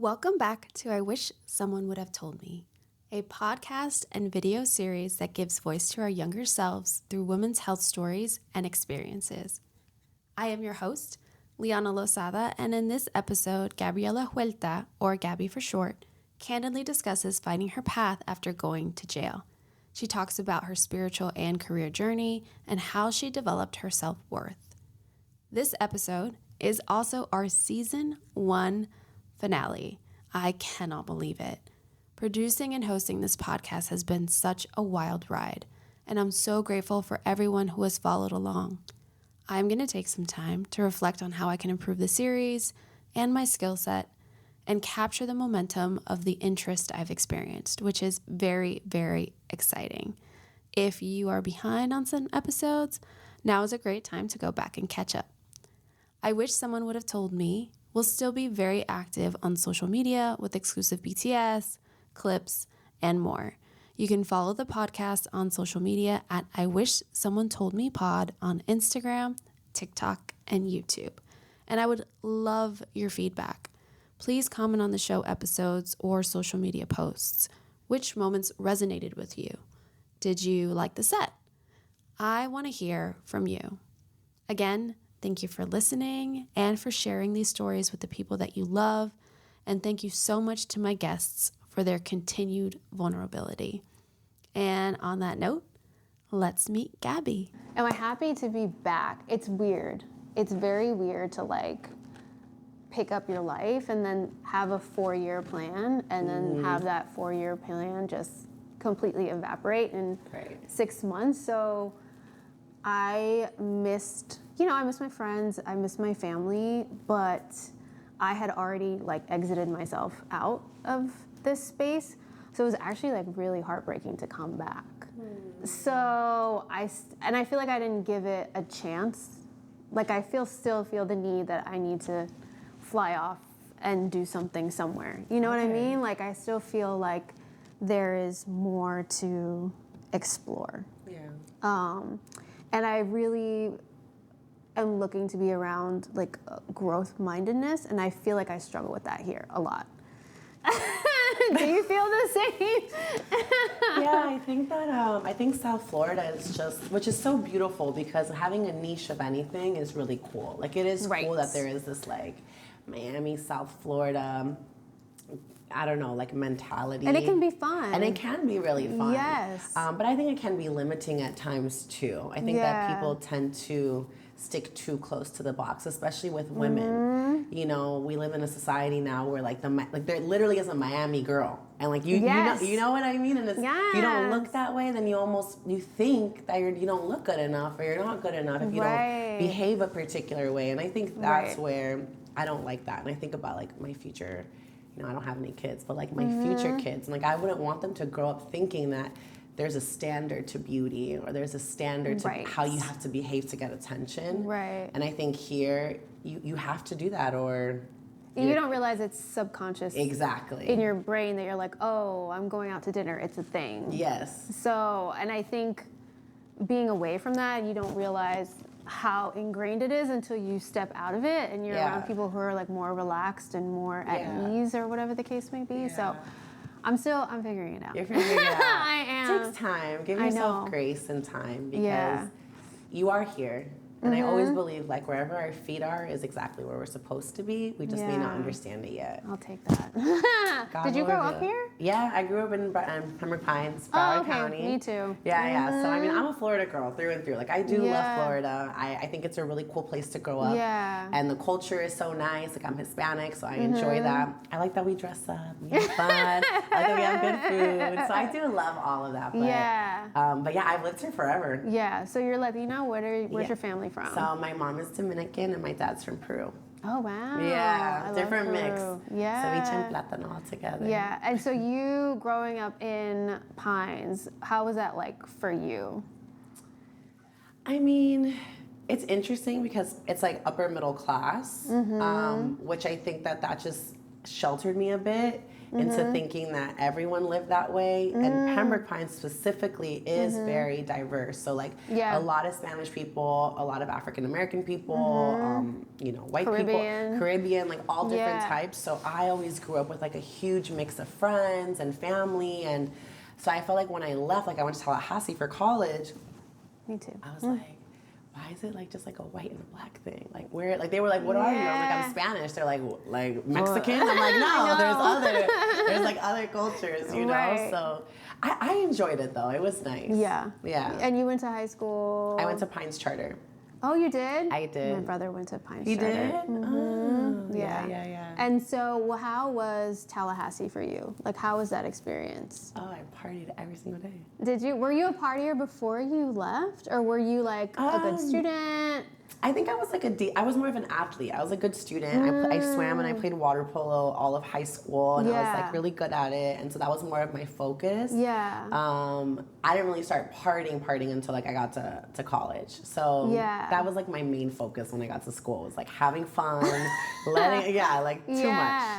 Welcome back to I Wish Someone Would Have Told Me, a podcast and video series that gives voice to our younger selves through women's health stories and experiences. I am your host, Liana Lozada, and in this episode, Gabriela Huerta, or Gaby for short, candidly discusses finding her path after going to jail. She talks about her spiritual and career journey and how she developed her self-worth. This episode is also our Season 1 finale. I cannot believe it. Producing and hosting this podcast has been such a wild ride, and I'm so grateful for everyone who has followed along. I'm going to take some time to reflect on how I can improve the series and my skill set and capture the momentum of the interest I've experienced, which is very, very exciting. If you are behind on some episodes, now is a great time to go back and catch up. I Wish Someone Would Have Told Me will still be very active on social media with exclusive BTS, clips, and more. You can follow the podcast on social media at I Wish Someone Told Me Pod on Instagram, TikTok, and YouTube. And I would love your feedback. Please comment on the show episodes or social media posts. Which moments resonated with you? Did you like the set? I want to hear from you. Again, thank you for listening and for sharing these stories with the people that you love. And thank you so much to my guests for their continued vulnerability. And on that note, let's meet Gaby. Am I happy to be back? It's weird. It's very weird to pick up your life and then have a 4-year plan and then have that 4-year plan just completely evaporate in 6 months. So I missed my friends, I missed my family, but I had already exited myself out of this space. So it was actually really heartbreaking to come back. So I feel like I didn't give it a chance. I still feel the need that I need to fly off and do something somewhere. You know what I mean? I still feel like there is more to explore. Yeah. And I really am looking to be around growth-mindedness, and I feel like I struggle with that here a lot. Do you feel the same? Yeah, I think that I think South Florida is which is so beautiful because having a niche of anything is really cool. It is cool that there is this Miami, South Florida, I don't know, mentality. And it can be fun. And it can be really fun. Yes. But I think it can be limiting at times too. I think that people tend to stick too close to the box, especially with women. You know, we live in a society now where there literally is a Miami girl, and you know what I mean. And it's, if you don't look that way, then you think that you don't look good enough or you're not good enough if you don't behave a particular way. And I think that's where I don't like that. And I think about my future. I don't have any kids, but my future kids, and I wouldn't want them to grow up thinking that there's a standard to beauty or there's a standard to how you have to behave to get attention. Right. And I think here you have to do that, or you don't realize it's subconscious. Exactly. In your brain that you're oh, I'm going out to dinner. It's a thing. Yes. So, and I think being away from that, you don't realize how ingrained it is until you step out of it and you're around people who are more relaxed and more at ease or whatever the case may be. So I'm figuring it out. You're figuring it out. I am. It takes time. Give yourself grace and time because you are here. And I always believe wherever our feet are is exactly where we're supposed to be. We just may not understand it yet. I'll take that. Did you grow up here? Yeah, I grew up in Pembroke Pines, Broward County. Me too. Yeah. So I'm a Florida girl through and through. I do love Florida. I think it's a really cool place to grow up. Yeah. And the culture is so nice. I'm Hispanic, so I enjoy that. I like that we dress up. We have fun. I like that we have good food. So I do love all of that. But, but I've lived here forever. Yeah. So you're Latino. Where's your family from? So my mom is Dominican and my dad's from Peru. Oh, wow. Yeah, different mix. Yeah. Ceviche and plátano all together. Yeah, and so you growing up in Pines, how was that for you? I mean, it's interesting because it's upper middle class, which I think that just sheltered me a bit. into thinking that everyone lived that way. And Pembroke Pines specifically is very diverse. So like a lot of Spanish people, a lot of African American people, you know, white people, Caribbean, like all different types. So I always grew up with like a huge mix of friends and family. And so I felt like when I left, like I went to Tallahassee for college. Me too. I was like, why is it like just like a white and a black thing? Like where, like they were like, what are you? I'm like, I'm Spanish. They're like Mexican. I'm like, no, there's like other cultures, you know? So I enjoyed it though. It was nice. Yeah. Yeah. And you went to high school? I went to Pines Charter. Oh, you did? I did. My brother went to Pines He Charter. did? Oh, Yeah. And so how was Tallahassee for you? Like, how was that experience? Oh, I partied every single day. Did you? Were you a partier before you left? Or were you like a good student? I think I was like I was more of an athlete. I was a good student. I swam and I played water polo all of high school, and I was like really good at it. And so that was more of my focus. Yeah. I didn't really start partying until like I got to college. So that was like my main focus when I got to school. It was like having fun,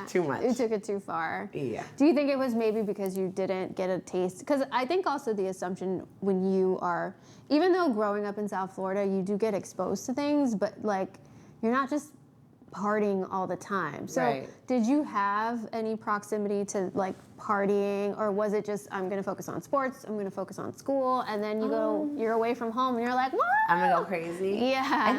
too much. You took it too far. Yeah. Do you think it was maybe because you didn't get a taste? Because I think also the assumption when you are, even though growing up in South Florida, you do get exposed to things, but like you're not just partying all the time. So did you have any proximity to like partying, or was it just, I'm going to focus on sports, I'm going to focus on school, and then you're away from home and you're like, what? I'm going to go crazy. Yeah. I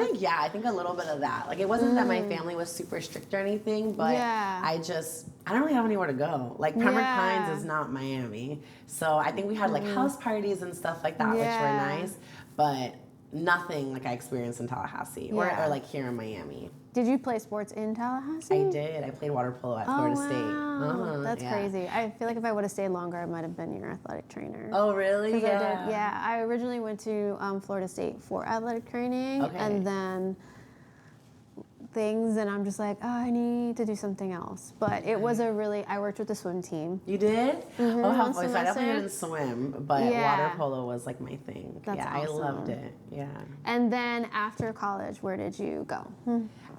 think a little bit of that. Like it wasn't that my family was super strict or anything, but I don't really have anywhere to go. Like Pembroke Pines is not Miami. So I think we had like house parties and stuff like that, which were nice, but nothing like I experienced in Tallahassee or like here in Miami. Did you play sports in Tallahassee? I did. I played water polo at Florida State. That's crazy. I feel like if I would have stayed longer, I might have been your athletic trainer. Oh, really? Yeah. I originally went to Florida State for athletic training, and then things, and I'm just like, oh, I need to do something else. But it was I worked with the swim team. You did? Oh, how fun. I definitely didn't swim, but water polo was like my thing. That's awesome. I loved it. Yeah. And then after college, where did you go?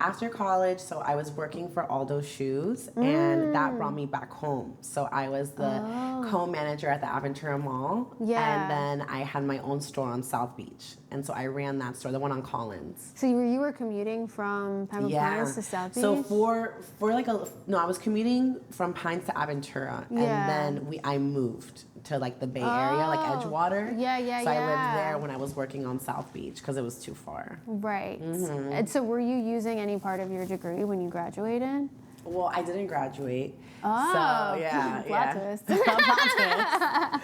After college, so I was working for Aldo Shoes, and that brought me back home. So I was the co-manager at the Aventura Mall, and then I had my own store on South Beach. And so I ran that store, the one on Collins. So you were commuting from Pembroke Pines to South Beach? So for like I was commuting from Pines to Aventura, and then I moved to like the Bay Area, like Edgewater. So I lived there when I was working on South Beach because it was too far. Right. And so were you using any part of your degree when you graduated? Well, I didn't graduate. Oh, so plot twist. I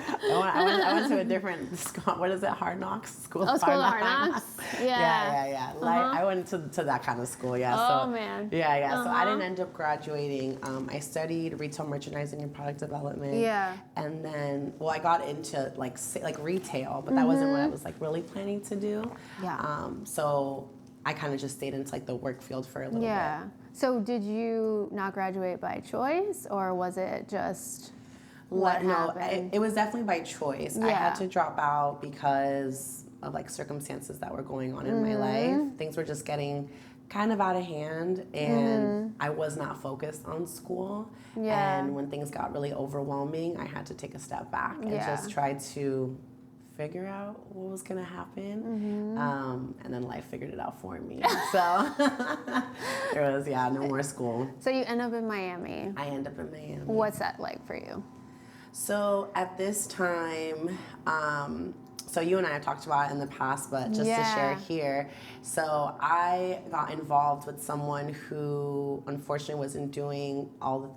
went to a different, what is it, Hard Knocks? School of Hard Knocks. Yeah. I went to that kind of school, Man. Yeah. So I didn't end up graduating. I studied retail merchandising and product development. Yeah. And then, I got into like retail, but that wasn't what I was like really planning to do. Yeah. So I kind of just stayed into like the work field for a little bit. So did you not graduate by choice, or was it just what happened? It was definitely by choice. I had to drop out because of like circumstances that were going on in my life. Things were just getting kind of out of hand, and I was not focused on school. And when things got really overwhelming, I had to take a step back and just try to figure out what was gonna happen, and then life figured it out for me. So it was no more school. So you end up in Miami. I end up in Miami. What's that like for you? So at this time, so you and I have talked about it in the past, but just to share here. So I got involved with someone who unfortunately wasn't doing all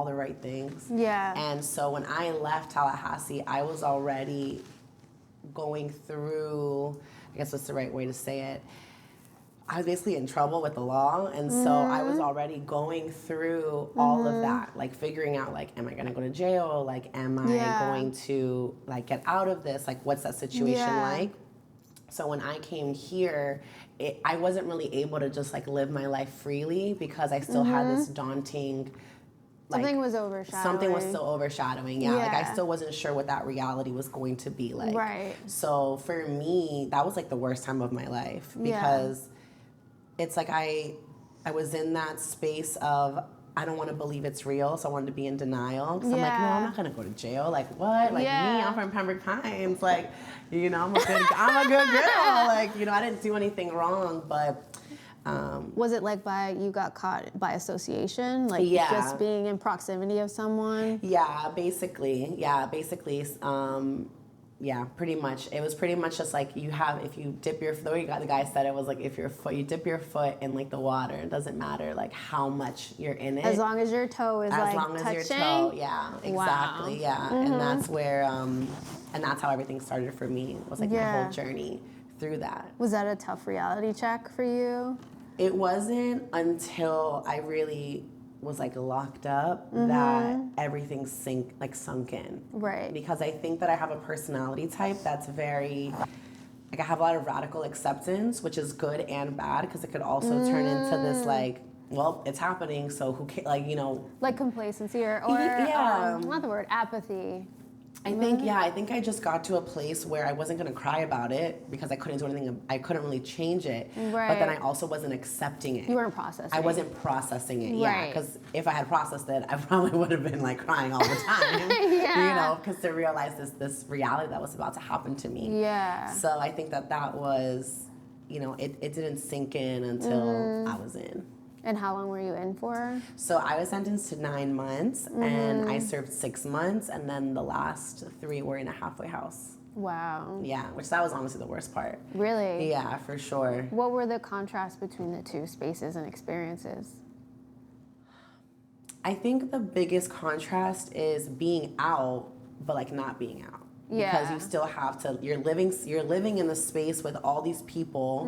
the right things. Yeah. And so when I left Tallahassee, I was already going through, I guess that's the right way to say it, I was basically in trouble with the law, and so I was already going through all of that, like figuring out, like, am I gonna go to jail? Like, am I going to like get out of this? Like, what's that situation like? So when I came here, I wasn't really able to just like live my life freely because I still had this daunting, something was overshadowing. Something was still overshadowing, like I still wasn't sure what that reality was going to be like. Right. So for me, that was like the worst time of my life because it's like I was in that space of I don't want to believe it's real, so I wanted to be in denial. So I'm like, no, I'm not gonna go to jail. Like what? Like me, I'm from Pembroke Pines. Like, you know, I'm a good girl. Like, you know, I didn't do anything wrong, but. Was it like you got caught by association? Like just being in proximity of someone? Yeah, basically. Yeah, pretty much. It was pretty much just like if you dip your, the guy said it was like if you dip your foot in like the water, it doesn't matter like how much you're in it. As long as your toe is like touching. As long as your toe, yeah, exactly, wow. yeah. Mm-hmm. And that's where, and that's how everything started for me. It was like my whole journey through that. Was that a tough reality check for you? It wasn't until I really was like locked up that everything sunk in. Right. Because I think that I have a personality type that's very, like I have a lot of radical acceptance, which is good and bad because it could also turn into this like, well, it's happening, so who cares? Like, you know. Like complacency or not the word, apathy. I think I just got to a place where I wasn't going to cry about it because I couldn't do anything. I couldn't really change it. Right. But then I also wasn't accepting it. You weren't processing it. I wasn't processing it, yeah. Because if I had processed it, I probably would have been like crying all the time. You know, because to realize this reality that was about to happen to me. Yeah. So I think that was, you know, it didn't sink in until I was in. And how long were you in for? So I was sentenced to 9 months, and I served 6 months, and then the last 3 were in a halfway house. Wow. Yeah, which that was honestly the worst part. Really? Yeah, for sure. What were the contrasts between the two spaces and experiences? I think the biggest contrast is being out, but like not being out. Yeah. Because you still have to. You're living in the space with all these people.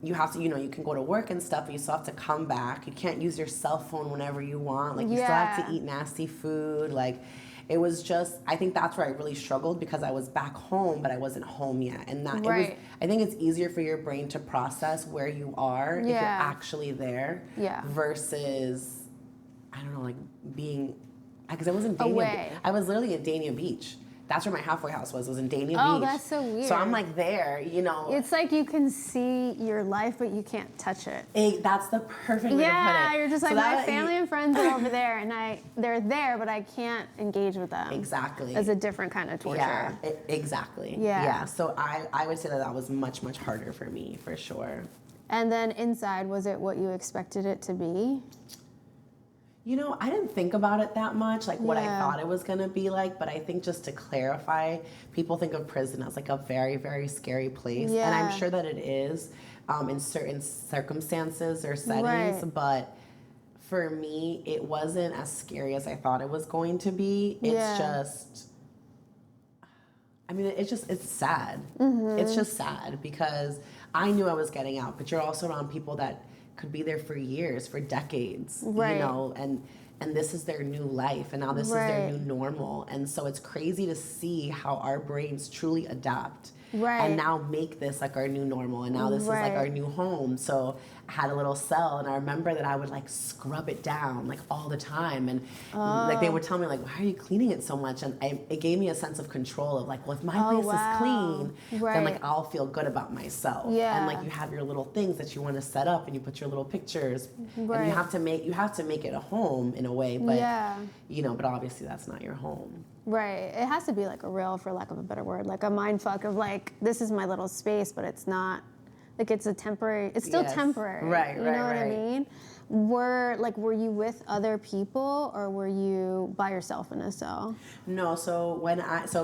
You have to, you know, you can go to work and stuff, but you still have to come back. You can't use your cell phone whenever you want. Like, you still have to eat nasty food. Like, it was just, I think that's where I really struggled because I was back home, but I wasn't home yet. And that, I think it's easier for your brain to process where you are if you're actually there versus, I don't know, like being, because I wasn't Dania. I was literally in Dania Beach. That's where my halfway house was in Dania Beach. Oh, that's so weird. So I'm like there, you know. It's like you can see your life, but you can't touch it. That's the perfect way to put it. Yeah, you're just like, my family and friends are over there, and they're there, but I can't engage with them. Exactly. It's a different kind of torture. Yeah, exactly. Yeah. So I would say that was much, much harder for me, for sure. And then inside, was it what you expected it to be? You know, I didn't think about it that much, like what I thought it was going to be like, but I think just to clarify, people think of prison as like a very, very scary place. Yeah. And I'm sure that it is in certain circumstances or settings, but for me, it wasn't as scary as I thought it was going to be. It's just, I mean, it's sad. It's just sad because I knew I was getting out, but you're also around people that could be there for years, for decades, you know, and this is their new life, and now this is their new normal, and so it's crazy to see how our brains truly adapt and now make this like our new normal, and now this is like our new home. So I had a little cell, and I remember that I would like scrub it down like all the time, and like they would tell me like, why are you cleaning it so much? And it gave me a sense of control of like, well, if my place is clean, then like I'll feel good about myself. And like you have your little things that you want to set up, and you put your little pictures, and you have to make it a home in a way, but you know, but obviously that's not your home. Right. It has to be like a real, for lack of a better word, like a mind fuck of like, this is my little space, but it's not, like it's still temporary. Right, you know what I mean? Were you with other people or were you by yourself in a cell? No, so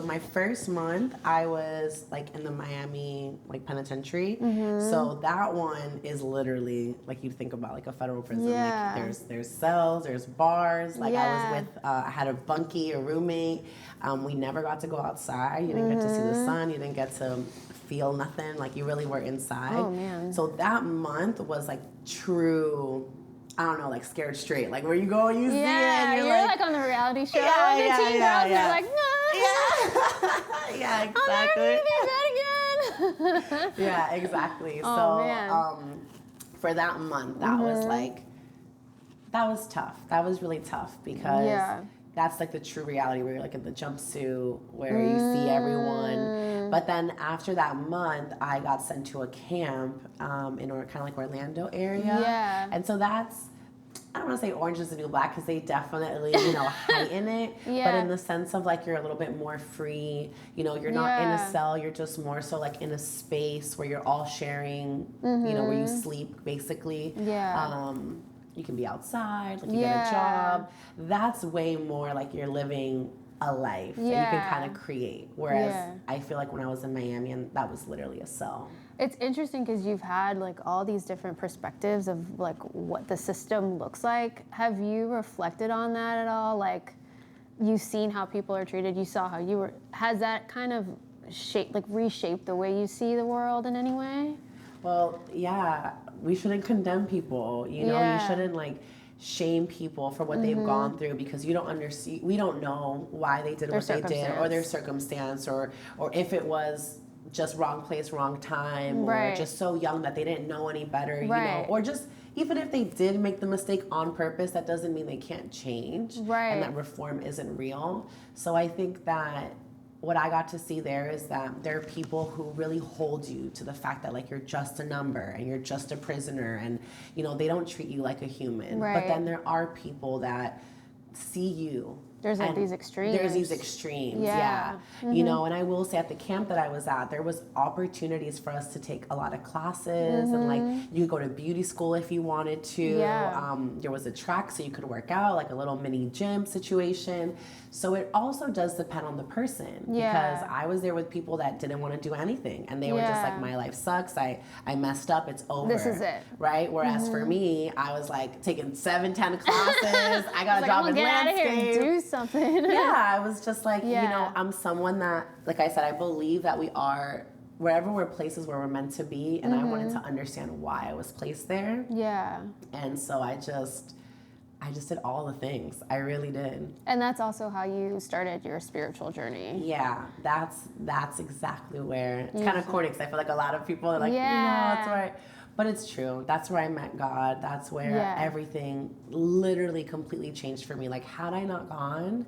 my first month I was like in the Miami like penitentiary. So that one is literally like you think about like a federal prison. Like there's cells, there's bars. Like I was with I had a bunkie, a roommate. We never got to go outside. You didn't get to see the sun. You didn't get to feel nothing. Like you really were inside. Oh man. So that month was like true, I don't know, like Scared Straight. Like where you go and you see it and you're like on the reality show. The teen girls and they're like, no. Yeah, exactly. I'll never do that again. Yeah, exactly. Oh, man. For that month, that was like, that was tough. That was really tough because that's like the true reality where you're like in the jumpsuit, where you see everyone. But then after that month, I got sent to a camp in kind of like Orlando area. Yeah. And so that's, I don't want to say orange is the new black because they definitely, heighten it. Yeah. But in the sense of like you're a little bit more free, you're not in a cell, you're just more so like in a space where you're all sharing, where you sleep basically. Yeah. You can be outside, like you get a job. That's way more like you're living a life that you can kind of create. Whereas I feel like when I was in Miami, and that was literally a cell. It's interesting because you've had like all these different perspectives of like what the system looks like. Have you reflected on that at all? Like, you've seen how people are treated. You saw how you were. Has that kind of reshaped the way you see the world in any way? Well, yeah, we shouldn't condemn people. You shouldn't like shame people for what they've gone through because you don't understand. We don't know why they did what they did or their circumstance or if it was just wrong place, wrong time, or just so young that they didn't know any better, or just even if they did make the mistake on purpose, that doesn't mean they can't change, and that reform isn't real. So I think that what I got to see there is that there are people who really hold you to the fact that like you're just a number and you're just a prisoner, and they don't treat you like a human. But then there are people that see you. There's like these extremes. There's these extremes, yeah. And I will say at the camp that I was at, there was opportunities for us to take a lot of classes and like you could go to beauty school if you wanted to. There was a track so you could work out, like a little mini gym situation. So it also does depend on the person because I was there with people that didn't want to do anything and they were just like, my life sucks. I messed up. It's over. This is it. Right? Whereas for me, I was like taking 7-10 classes. I got a job in landscape. Out of here and do something. I was just like, I'm someone that, like I said, I believe that we are, wherever we're places where we're meant to be, and I wanted to understand why I was placed there. Yeah. And so I just did all the things. I really did. And that's also how you started your spiritual journey. Yeah, that's exactly where, it's kind of corny because I feel like a lot of people are like, that's right. But it's true. That's where I met God. That's where everything literally completely changed for me. Like, had I not gone,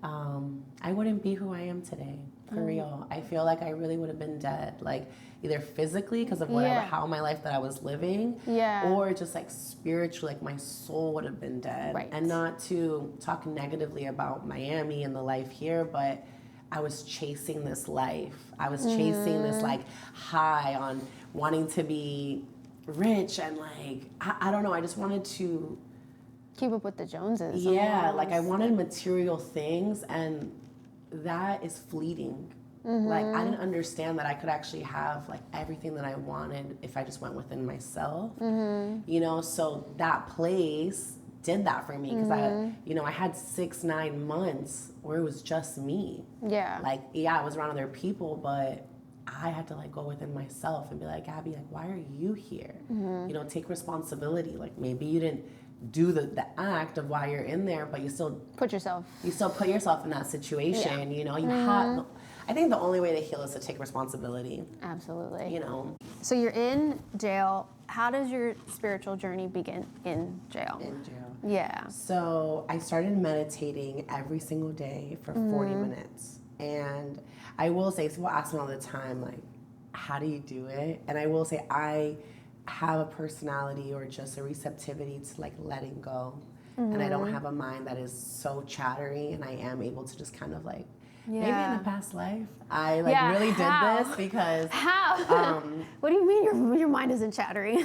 I wouldn't be who I am today, for real. I feel like I really would have been dead, like either physically because of how my life that I was living, or just like spiritually, like my soul would have been dead. Right. And not to talk negatively about Miami and the life here, but I was chasing this life. I was chasing this like high on wanting to be rich and like I don't know, I just wanted to keep up with the Joneses. Like I wanted material things, and that is fleeting. Like I didn't understand that I could actually have like everything that I wanted if I just went within myself. So that place did that for me because I had 6-9 months where it was just me. Like I was around other people, but I had to like go within myself and be like, Gaby, like, why are you here? Take responsibility. Like maybe you didn't do the act of why you're in there, but you still put yourself in that situation. You have. I think the only way to heal is to take responsibility. Absolutely. So you're in jail. How does your spiritual journey begin in jail? In jail. Yeah. So I started meditating every single day for 40 minutes. And I will say, people ask me all the time, like, how do you do it? And I will say, I have a personality or just a receptivity to like letting go. And I don't have a mind that is so chattery, and I am able to just kind of like, maybe in a past life, I like really did this because. How? What do you mean your mind isn't chattery?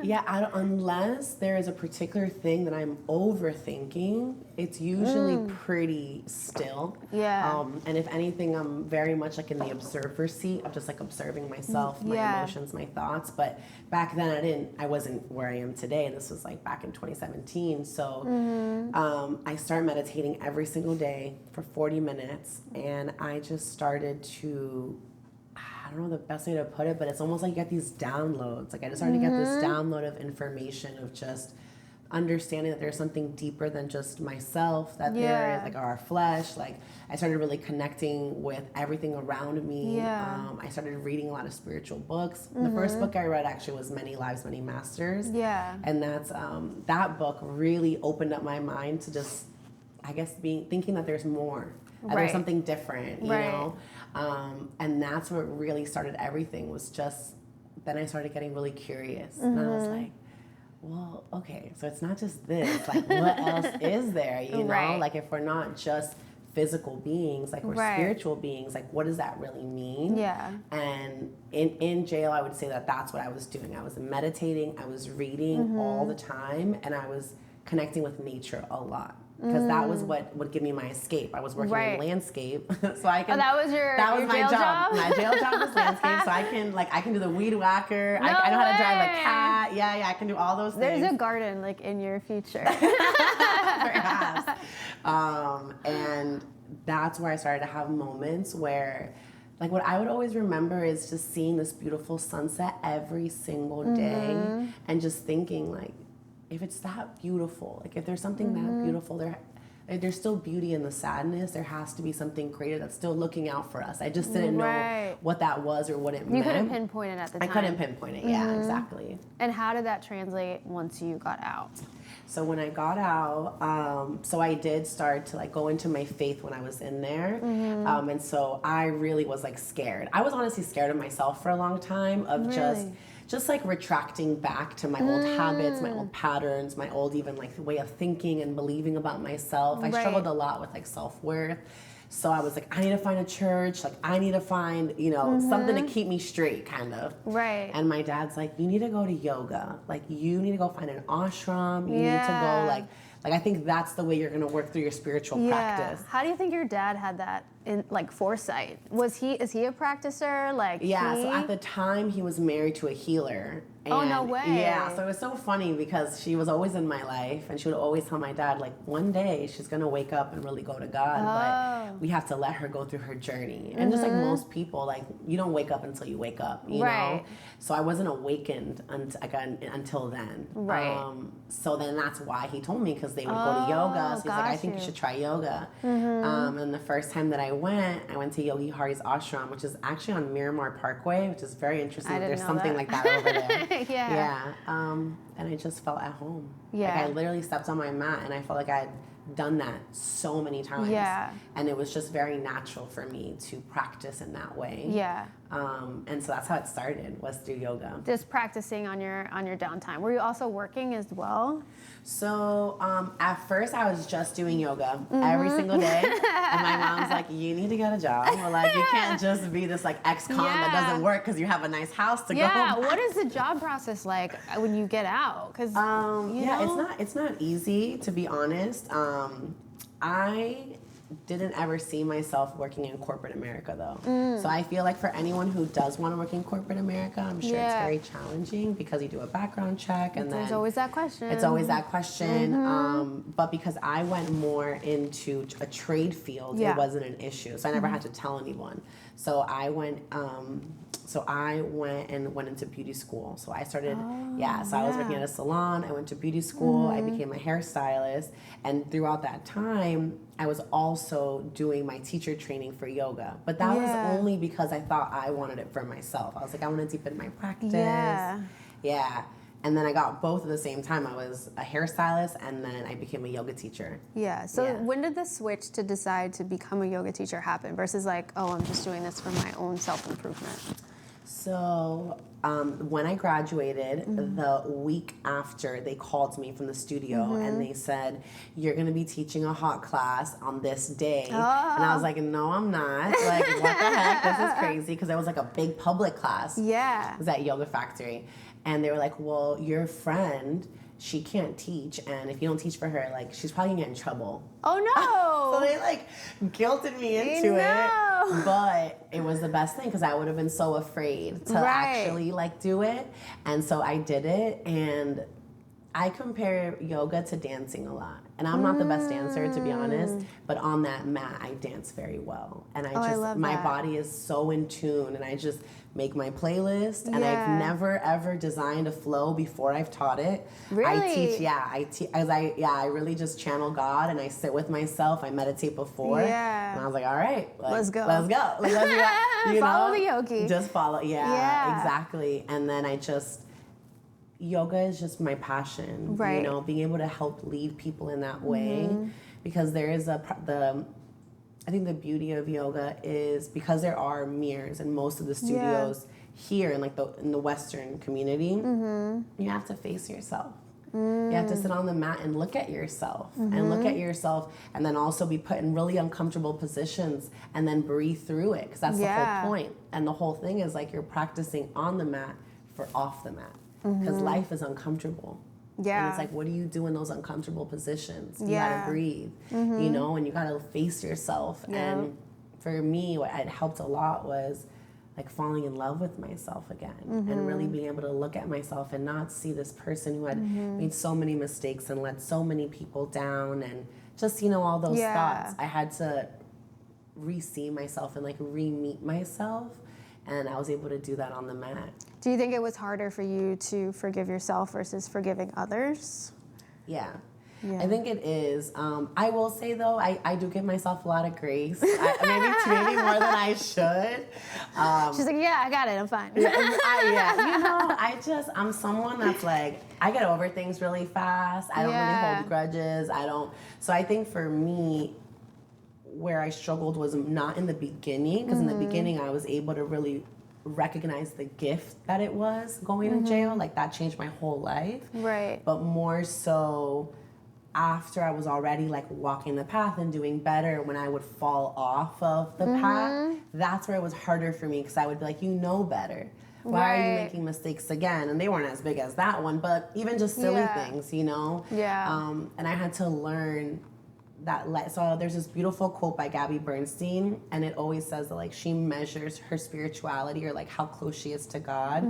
Unless there is a particular thing that I'm overthinking, it's usually pretty still. And if anything, I'm very much like in the observer seat of just like observing myself, my emotions, my thoughts. But back then I wasn't where I am today. This was like back in 2017. So I started meditating every single day for 40 minutes. And I just started to, I don't know the best way to put it, but it's almost like you get these downloads. Like I just started to get this download of information of just understanding that there's something deeper than just myself, that there is like our flesh. Like I started really connecting with everything around me. I started reading a lot of spiritual books. The first book I read actually was Many Lives, Many Masters. And that's that book really opened up my mind to just, I guess, thinking that there's more. There's something different, you know? And that's what really started everything, was just, then I started getting really curious. And I was like, well, okay, so it's not just this. Like, what else is there? You know, Right. like if we're not just physical beings, like we're Right. spiritual beings, like what does that really mean? Yeah. And in jail, I would say that that's what I was doing. I was meditating, I was reading all the time, and I was connecting with nature a lot. Because that was what would give me my escape. I was working Right. in landscape, so I can. Oh, that was your my jail job? My jail job was landscape, so I can do the weed whacker. I know how to drive a cat. Yeah, I can do all those things. There's a garden like in your future. Perhaps. And that's where I started to have moments where, like, what I would always remember is just seeing this beautiful sunset every single day, and just thinking like, if it's that beautiful, like if there's something that beautiful, there's still beauty in the sadness. There has to be something greater that's still looking out for us. I just didn't know what that was or what it meant. You couldn't pinpoint it at the time. I couldn't pinpoint it. Yeah, exactly. And how did that translate once you got out? So when I got out, so I did start to like go into my faith when I was in there, and so I really was like scared. I was honestly scared of myself for a long time, of just like retracting back to my old habits, my old patterns, my old even like way of thinking and believing about myself. I struggled a lot with like self-worth. So I was like, I need to find a church. Like I need to find, you know, something to keep me straight, kind of. Right. And my dad's like, you need to go to yoga. Like you need to go find an ashram. You need to go like I think that's the way you're gonna work through your spiritual practice. How do you think your dad had that in like foresight? Is he a practicer? Like so at the time he was married to a healer. And oh, no way. Yeah, so it was so funny because she was always in my life, and she would always tell my dad, like, one day she's gonna wake up and really go to God, but we have to let her go through her journey. And just like most people, like, you don't wake up until you wake up, you know? So I wasn't awakened until then. Right. So then that's why he told me, because they would go to yoga. So he's like, I think you should try yoga. And the first time that I went to Yogi Hari's ashram, which is actually on Miramar Parkway, which is very interesting. There's something like that over there. And I just felt at home. Like I literally stepped on my mat and I felt like I had done that so many times. And it was just very natural for me to practice in that way. And so that's how it started, was through yoga. Just practicing on your downtime. Were you also working as well? So at first I was just doing yoga every single day. And my mom's like, you need to get a job. We're like, you can't just be this like ex-con that doesn't work because you have a nice house to go back. What is the job process like when you get out? Because it's not easy, to be honest. I didn't ever see myself working in corporate America, though. So I feel like for anyone who does want to work in corporate America, I'm sure it's very challenging because you do a background check, and there's always that question. It's always that question. But because I went more into a trade field, it wasn't an issue. So I never had to tell anyone. So I went into beauty school. So I started, so I was working at a salon. I went to beauty school. I became a hairstylist. And throughout that time, I was also doing my teacher training for yoga. But that was only because I thought I wanted it for myself. I was like, I want to deepen my practice. And then I got both at the same time. I was a hairstylist, and then I became a yoga teacher. So when did the switch to decide to become a yoga teacher happen versus like, oh, I'm just doing this for my own self-improvement? So when I graduated, the week after, they called me from the studio and they said, you're going to be teaching a hot class on this day. And I was like, no, I'm not. Like, what the heck? This is crazy. Because it was like a big public class. It was at Yoga Factory. And they were like, well, your friend, she can't teach, and if you don't teach for her, like, she's probably gonna get in trouble. Oh no! So they like guilted me into it, but it was the best thing because I would have been so afraid to actually like do it, and so I did it. And I compare yoga to dancing a lot, and I'm not the best dancer, to be honest, but on that mat I dance very well, and I love my body is so in tune, and I just make my playlist, and I've never ever designed a flow before I've taught it. Really? I really just channel God, and I sit with myself. I meditate before, and I was like, all right, let's go. Like, Follow the yogi. Just follow, exactly. And then yoga is just my passion, you know, being able to help lead people in that way, because there is I think the beauty of yoga is because there are mirrors in most of the studios here in like in the Western community, you have to face yourself. You have to sit on the mat and look at yourself and look at yourself, and then also be put in really uncomfortable positions and then breathe through it, because that's the whole point. And the whole thing is like you're practicing on the mat for off the mat, because life is uncomfortable. And it's like, what do you do in those uncomfortable positions? You gotta breathe, you know, and you gotta face yourself. And for me, what had helped a lot was like falling in love with myself again, and really being able to look at myself and not see this person who had made so many mistakes and let so many people down, and just, you know, all those thoughts. I had to re-see myself and like re-meet myself, and I was able to do that on the mat. Do you think it was harder for you to forgive yourself versus forgiving others? Yeah. I think it is. I will say though, I do give myself a lot of grace. Maybe more than I should. She's like, yeah, I got it, I'm fine. You know, I'm someone that's like, I get over things really fast. I don't really hold grudges. So I think for me, where I struggled was not in the beginning, because in the beginning I was able to really recognize the gift that it was going to jail. Like that changed my whole life. Right. But more so after I was already like walking the path and doing better, when I would fall off of the path, that's where it was harder for me, because I would be like, you know better. Why are you making mistakes again? And they weren't as big as that one, but even just silly things, you know? Yeah. And I had to learn that. So there's this beautiful quote by Gaby Bernstein, and it always says that like she measures her spirituality, or like how close she is to God,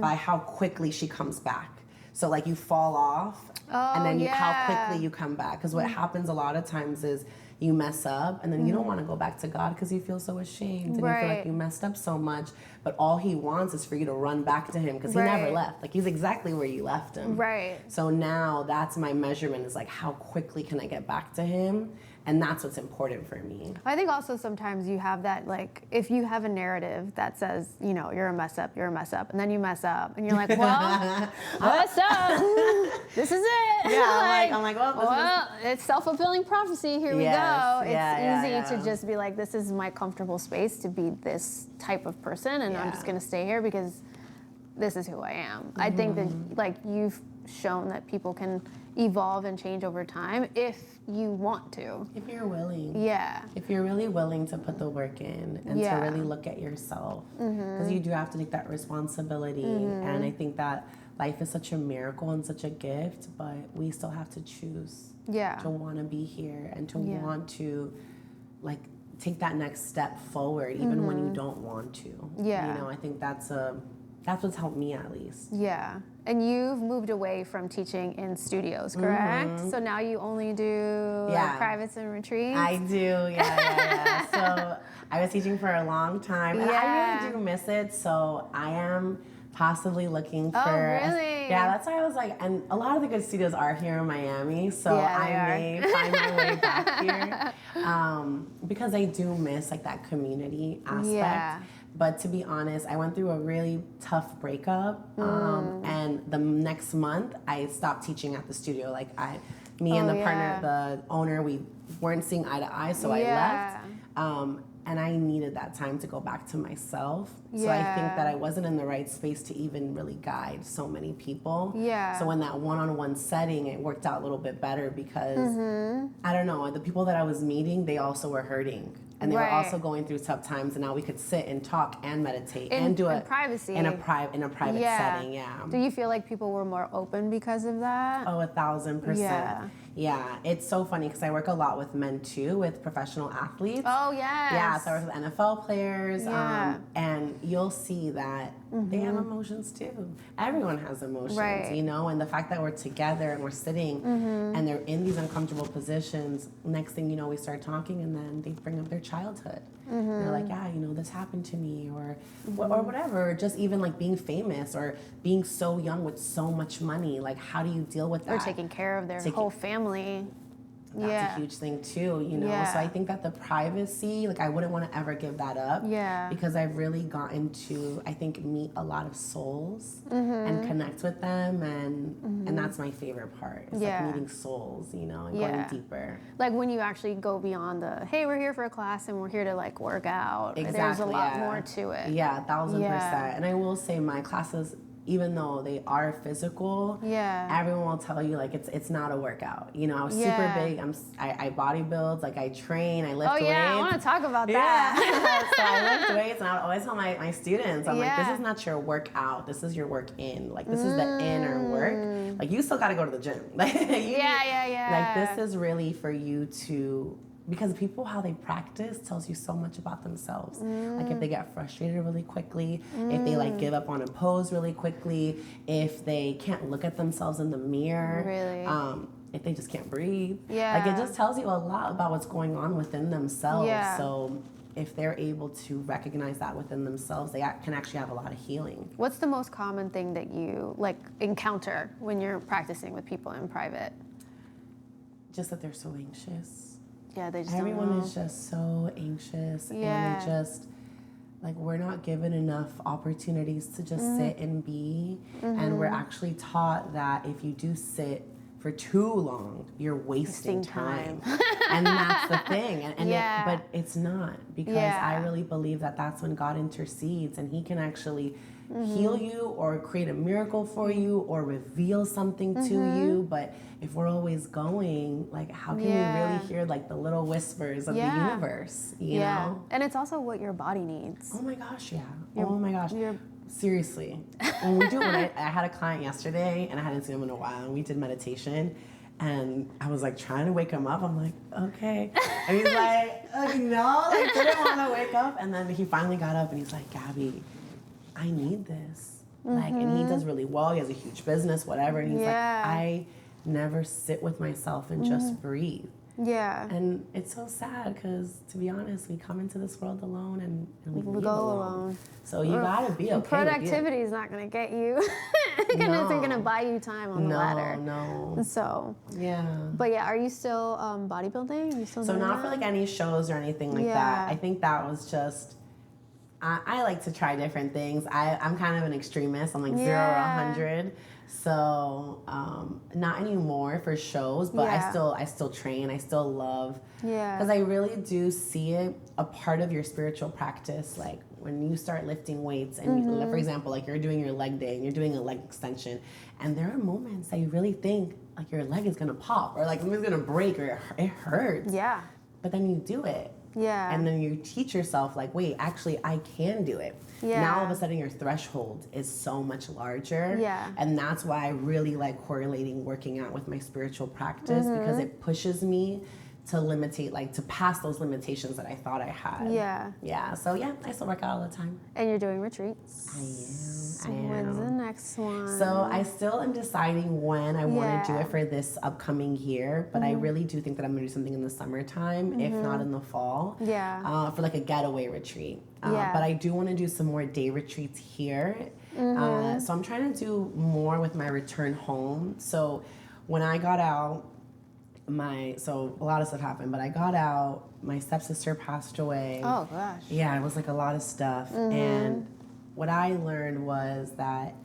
by how quickly she comes back. So like you fall off, and then how quickly you come back. Because what happens a lot of times is you mess up, and then you don't want to go back to God because you feel so ashamed, and you feel like you messed up so much. But all he wants is for you to run back to him, because he never left. Like he's exactly where you left him. Right. So now that's my measurement, is like how quickly can I get back to him? And that's what's important for me. I think also sometimes you have that, like, if you have a narrative that says, you know, you're a mess up, and then you mess up, and you're like, well, what's up? This is it. Yeah, I'm like, well, it's self-fulfilling prophecy. Here we go. It's easy to just be like, this is my comfortable space to be this type of person, and I'm just going to stay here because this is who I am. I think that, like, you've shown that people can evolve and change over time if you want to. If you're willing. Yeah. If you're really willing to put the work in and to really look at yourself. Because you do have to take that responsibility. And I think that life is such a miracle and such a gift, but we still have to choose to want to be here and to want to, like, take that next step forward even when you don't want to. Yeah. You know, I think that's what's helped me, at least. Yeah. And you've moved away from teaching in studios, correct? So now you only do like, privates and retreats? I do, yeah. So I was teaching for a long time, and I really do miss it. So I am possibly looking for... Oh, really? That's why I was like, and a lot of the good studios are here in Miami, so I may find my way back here. Because I do miss like that community aspect. Yeah. But to be honest, I went through a really tough breakup, and the next month I stopped teaching at the studio. Like me and the partner, the owner, we weren't seeing eye to eye, so I left. And I needed that time to go back to myself. So I think that I wasn't in the right space to even really guide so many people. Yeah. So in that one-on-one setting, it worked out a little bit better because, I don't know, the people that I was meeting, they also were hurting. And they were also going through tough times, and now we could sit and talk and meditate and do it in privacy, in a private setting. Yeah. Do you feel like people were more open because of that? Oh, 1,000%. Yeah, it's so funny because I work a lot with men too, with professional athletes. Oh, yes. Yeah, so I work with NFL players, and you'll see that they have emotions too. Everyone has emotions, you know, and the fact that we're together and we're sitting and they're in these uncomfortable positions, next thing you know, we start talking, and then they bring up their childhood. They're like, yeah, you know, this happened to me, or whatever, or just even like being famous or being so young with so much money. Like, how do you deal with that? Or taking care of their whole family. That's a huge thing too, you know? So I think that the privacy, like I wouldn't want to ever give that up. Yeah. Because I've really gotten to, I think, meet a lot of souls and connect with them, and that's my favorite part. It's like meeting souls, you know, and going deeper. Like when you actually go beyond the, hey, we're here for a class and we're here to like work out. Exactly. There's a lot more to it. Yeah, 1,000%. And I will say my classes even though they are physical, everyone will tell you like it's not a workout. You know, I was super big. I bodybuild, like I train, I lift weights. Oh yeah, I want to talk about that. So I lift weights, and I would always tell my students, I'm like, this is not your workout. This is your work in. Like this is the inner work. Like you still got to go to the gym. Like Like this is really for you to. Because people, how they practice tells you so much about themselves. Like if they get frustrated really quickly, if they like give up on a pose really quickly, if they can't look at themselves in the mirror, if they just can't breathe. Like it just tells you a lot about what's going on within themselves. So if they're able to recognize that within themselves, they can actually have a lot of healing. What's the most common thing that you like encounter when you're practicing with people in private? Just that they're so anxious. Yeah, they just Everyone don't know. is just so anxious, and they just like we're not given enough opportunities to just sit and be, and we're actually taught that if you do sit for too long, you're wasting time. And that's the thing, but it's not, because I really believe that that's when God intercedes, and He can actually heal you or create a miracle for you or reveal something to you. But if we're always going, like how can we really hear like the little whispers of the universe, you know? And it's also what your body needs. Oh my gosh, oh my gosh. Seriously. I had a client yesterday, and I hadn't seen him in a while, and we did meditation. And I was like trying to wake him up. I'm like, okay. And he's like, no, I didn't want to wake up. And then he finally got up and he's like, Gabby, I need this. Like, and he does really well. He has a huge business, whatever. And he's like, I never sit with myself and just breathe. Yeah. And it's so sad because, to be honest, we come into this world alone and we leave go alone. So you gotta be okay. Productivity is not gonna get you. It's gonna buy you time on the ladder. No. So. Yeah. But yeah, are you still bodybuilding? Are you still so doing not that? for like any shows or anything like that. I think that was just. I like to try different things. I'm kind of an extremist. I'm like 0 or 100. So not anymore for shows, but I still train. I still love, because I really do see it a part of your spiritual practice. Like when you start lifting weights, and for example, like you're doing your leg day and you're doing a leg extension, and there are moments that you really think like your leg is gonna pop or like something's gonna break or it hurts. Yeah. But then you do it. Yeah. And then you teach yourself like, wait, actually I can do it. Yeah. Now all of a sudden your threshold is so much larger. Yeah. And that's why I really like correlating working out with my spiritual practice, because it pushes me to to pass those limitations that I thought I had. Yeah. Yeah. So yeah, I still work out all the time. And you're doing retreats. I am. When's the next one? So I still am deciding when I want to do it for this upcoming year, but I really do think that I'm going to do something in the summertime, if not in the fall. Yeah. For like a getaway retreat. But I do want to do some more day retreats here. So I'm trying to do more with my return home. So when I got out, so a lot of stuff happened, but I got out, my stepsister passed away. Oh gosh. Yeah, it was like a lot of stuff. And what I learned was that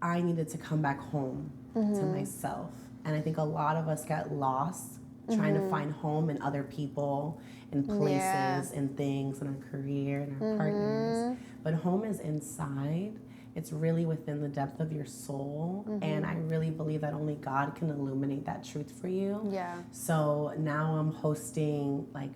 I needed to come back home to myself. And I think a lot of us get lost trying to find home in other people, in places, in things, in our career, in our partners. But home is inside. It's really within the depth of your soul. And I really believe that only God can illuminate that truth for you. Yeah. So now I'm hosting like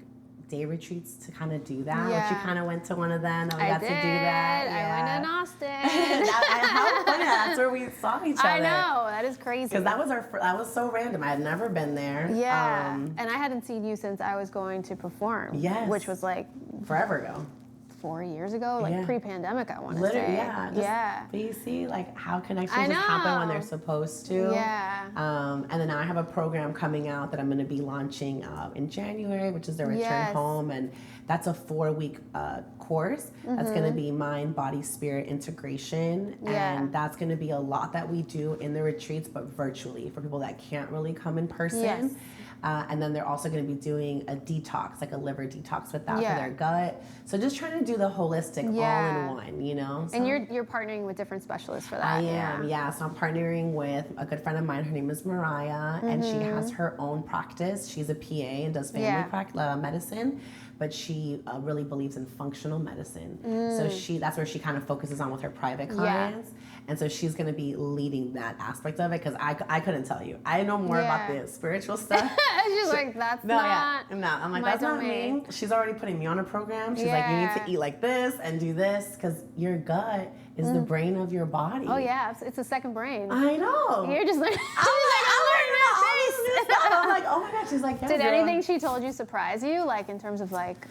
day retreats to kind of do that. Which you kind of went to one of them. I got to do that. I went in Austin. How funny. That's where we saw each other. I know. That is crazy. Because that was so random. I had never been there. Yeah. And I hadn't seen you since I was going to perform. Yes. Which was like forever ago. 4 years ago, like pre-pandemic, I want to say. Yeah. But you see, like, how connections just happen when they're supposed to. Yeah. And then now I have a program coming out that I'm going to be launching in January, which is the Return Home, and that's a 4-week course. That's going to be mind, body, spirit integration, and that's going to be a lot that we do in the retreats, but virtually for people that can't really come in person. Yes. And then they're also going to be doing a detox, like a liver detox with that for their gut. So just trying to do the holistic all in one, you know? So, and you're partnering with different specialists for that. I am, So I'm partnering with a good friend of mine. Her name is Mariah, and she has her own practice. She's a PA and does family medicine, but she really believes in functional medicine. So that's where she kind of focuses on with her private clients. And so she's going to be leading that aspect of it because I couldn't tell you. I know more about the spiritual stuff. She's like, that's not no. I'm like, my that's domain. not me. She's already putting me on a program. She's like, you need to eat like this and do this because your gut is the brain of your body. Oh, yeah. It's a second brain. I know. You're just like, I'm like, oh my God. She's like, yeah, did anything she told you surprise you? Like in terms of like,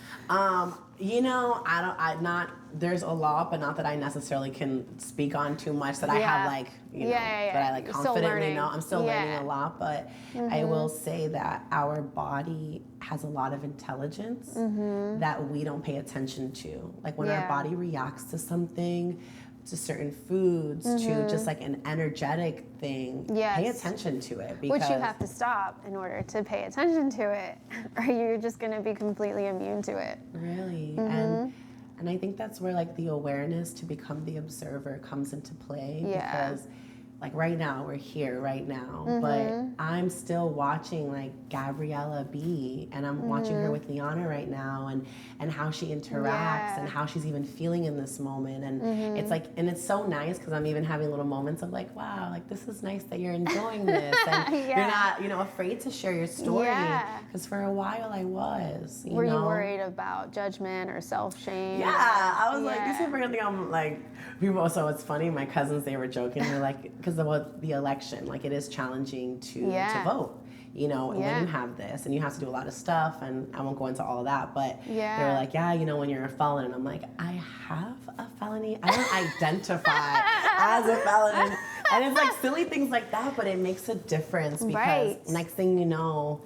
you know, there's a lot, but not that I necessarily can speak on too much that I have like, you know, that I like confidently know. I'm still learning a lot, but I will say that our body has a lot of intelligence that we don't pay attention to. Like when our body reacts to something, to certain foods, to just like an energetic thing, pay attention to it. Because which you have to stop in order to pay attention to it, or you're just going to be completely immune to it. Really. And I think that's where like the awareness to become the observer comes into play. Because like right now, we're here right now, but I'm still watching like Gabriela B, and I'm watching her with Liana right now, and how she interacts and how she's even feeling in this moment. And it's like, and it's so nice because I'm even having little moments of like, wow, like this is nice that you're enjoying this. And you're not, you know, afraid to share your story. Because for a while I was, Were you worried about judgment or self-shame? Yeah, I was like, these people are gonna think I'm like, people, so it's funny, my cousins, they were joking, they're like, because about the election, like it is challenging to vote, you know, when you have this and you have to do a lot of stuff, and I won't go into all of that, but they were like, yeah, you know, when you're a felon, and I'm like, I have a felony, I don't identify as a felon, and it's like silly things like that, but it makes a difference because next thing you know,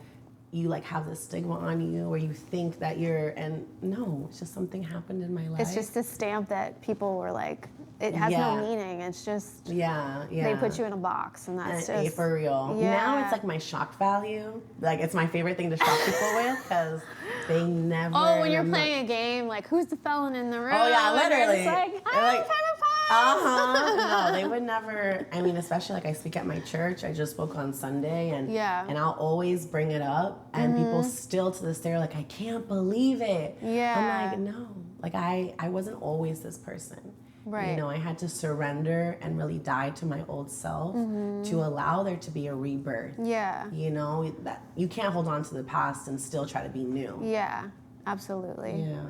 you like have this stigma on you or you think that you're, and no, it's just something happened in my life. It's just a stamp that people were like, it has no meaning. It's just, they put you in a box, and that's just. For real. Now it's like my shock value. Like it's my favorite thing to shock people with because they never. Oh, when you're playing a game, like who's the felon in the room? Oh yeah, literally. It's like, I'm pepper No, they would never. I mean, especially like I speak at my church. I just spoke on Sunday, and I'll always bring it up, and people still to this day are like, I can't believe it. I'm like, no, like I wasn't always this person. Right. You know, I had to surrender and really die to my old self to allow there to be a rebirth. Yeah. You know, that you can't hold on to the past and still try to be new. Yeah, absolutely. Yeah.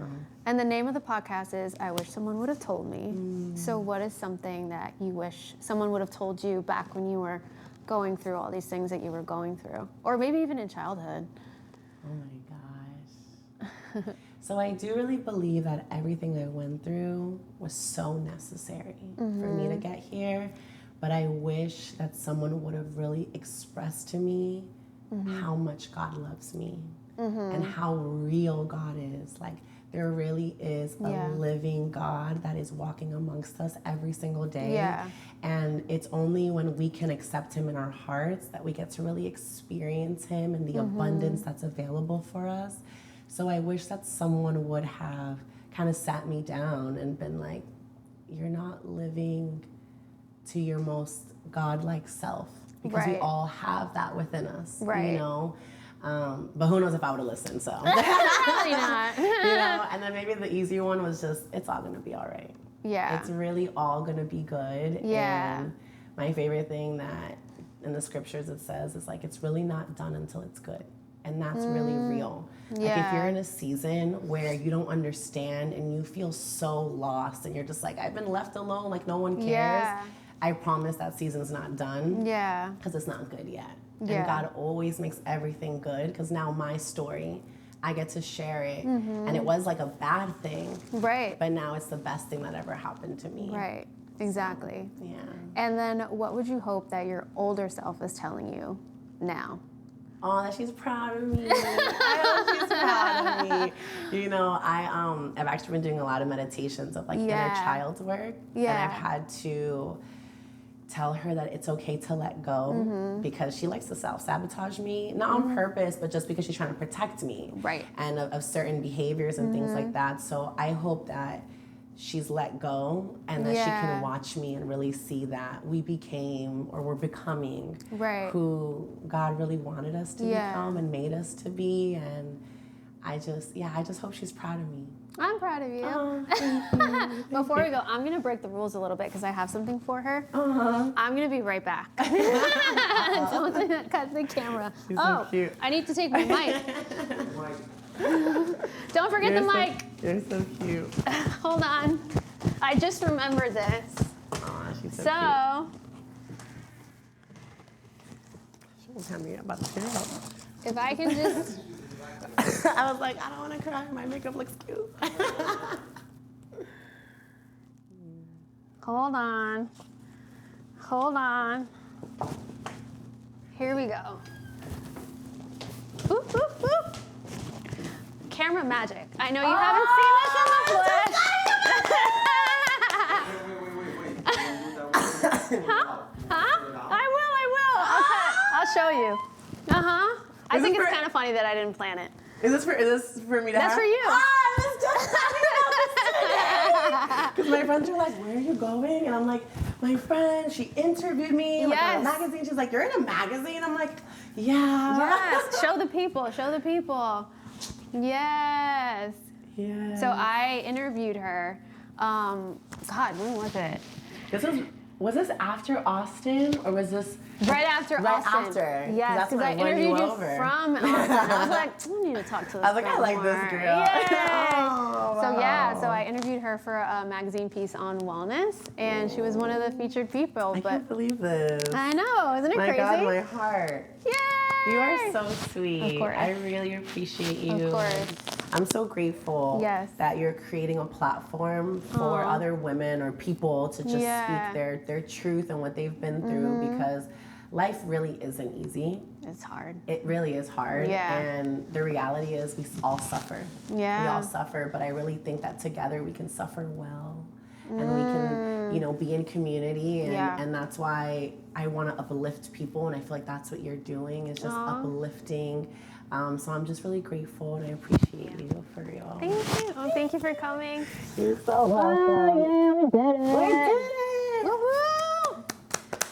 And the name of the podcast is I Wish Someone Would Have Told Me. So what is something that you wish someone would have told you back when you were going through all these things that you were going through? Or maybe even in childhood? Oh my gosh. So I do really believe that everything I went through was so necessary for me to get here. But I wish that someone would have really expressed to me how much God loves me and how real God is. Like there really is a living God that is walking amongst us every single day. Yeah. And it's only when we can accept him in our hearts that we get to really experience him and the abundance that's available for us. So I wish that someone would have kind of sat me down and been like, you're not living to your most God-like self because we all have that within us, you know? But who knows if I would have listened, so. Probably not. You know, and then maybe the easier one was just, it's all gonna be all right. Yeah. It's really all gonna be good. Yeah. And my favorite thing that in the scriptures it says is like, it's really not done until it's good. And that's really real. Like if you're in a season where you don't understand and you feel so lost and you're just like, I've been left alone, like no one cares. I promise that season's not done. Yeah. Because it's not good yet. Yeah. And God always makes everything good because now my story, I get to share it. And it was like a bad thing. Right. But now it's the best thing that ever happened to me. Right. Exactly. So, yeah. And then what would you hope that your older self is telling you now? Oh, that she's proud of me. I hope she's proud of me. You know, I've actually been doing a lot of meditations of like inner child work. And I've had to tell her that it's okay to let go because she likes to self-sabotage me, not on purpose, but just because she's trying to protect me. Right. And of certain behaviors and things like that. So I hope that she's let go and that she can watch me and really see that we became or we're becoming who God really wanted us to become and made us to be. And I just hope she's proud of me. I'm proud of you. Oh, thank you. Before we go, I'm going to break the rules a little bit because I have something for her. Uh-huh. I'm going to be right back. Don't cut the camera. She's so cute. I need to take my mic. Don't forget the mic. You're so cute. Hold on. I just remembered this. Aw, she's so cute. She was telling me about the tear up. If I can just... I was like, I don't want to cry. My makeup looks cute. Hold on. Hold on. Here we go. Boop, boop, boop. Camera magic. I know you haven't seen this in the flesh. Huh? I will. I'll show you. Uh-huh. I think it's kind of funny that I didn't plan it. Is this for me to have? That's for you. I was just talking about this today. Because my friends are like, where are you going? And I'm like, my friend, she interviewed me like, on a magazine. She's like, you're in a magazine? I'm like, yeah. Yes. Show the people. Show the people. Yes. Yeah. So I interviewed her. God, when was it? Was this after Austin or was this right after right Austin? After? Yes, because I interviewed you from Austin. I was like, I need to talk to this girl. I was like, I like this girl. Oh, wow. So I interviewed her for a magazine piece on wellness, and she was one of the featured people. I can't believe this. I know, isn't it my crazy? God, my heart. Yay! You are so sweet. Of course. I really appreciate you. Of course. I'm so grateful that you're creating a platform for other women or people to just speak their truth and what they've been through because life really isn't easy. It's hard. It really is hard. Yeah. And the reality is we all suffer. Yeah. We all suffer, but I really think that together we can suffer well. And we can, be in community. And that's why I want to uplift people. And I feel like that's what you're doing is just uplifting. So I'm just really grateful and I appreciate you for real. Thank you. Oh, thank you for coming. You're so welcome. Oh, yeah, we did it. We did it. Woo-hoo.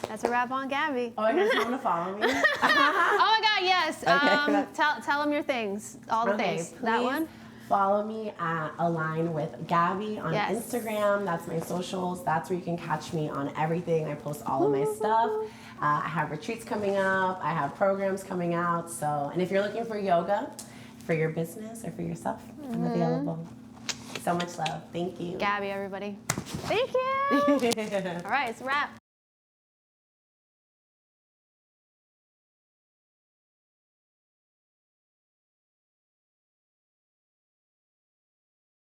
That's a wrap on Gaby. Oh, you guys want to follow me? Oh my God, yes. Okay. Tell them your things, all the things. That one. Follow me at Align with Gaby on Yes. Instagram. That's my socials. That's where you can catch me on everything. I post all of my stuff. I have retreats coming up. I have programs coming out. And if you're looking for yoga for your business or for yourself, I'm available. So much love. Thank you. Gaby, everybody. Thank you. All right, it's a wrap.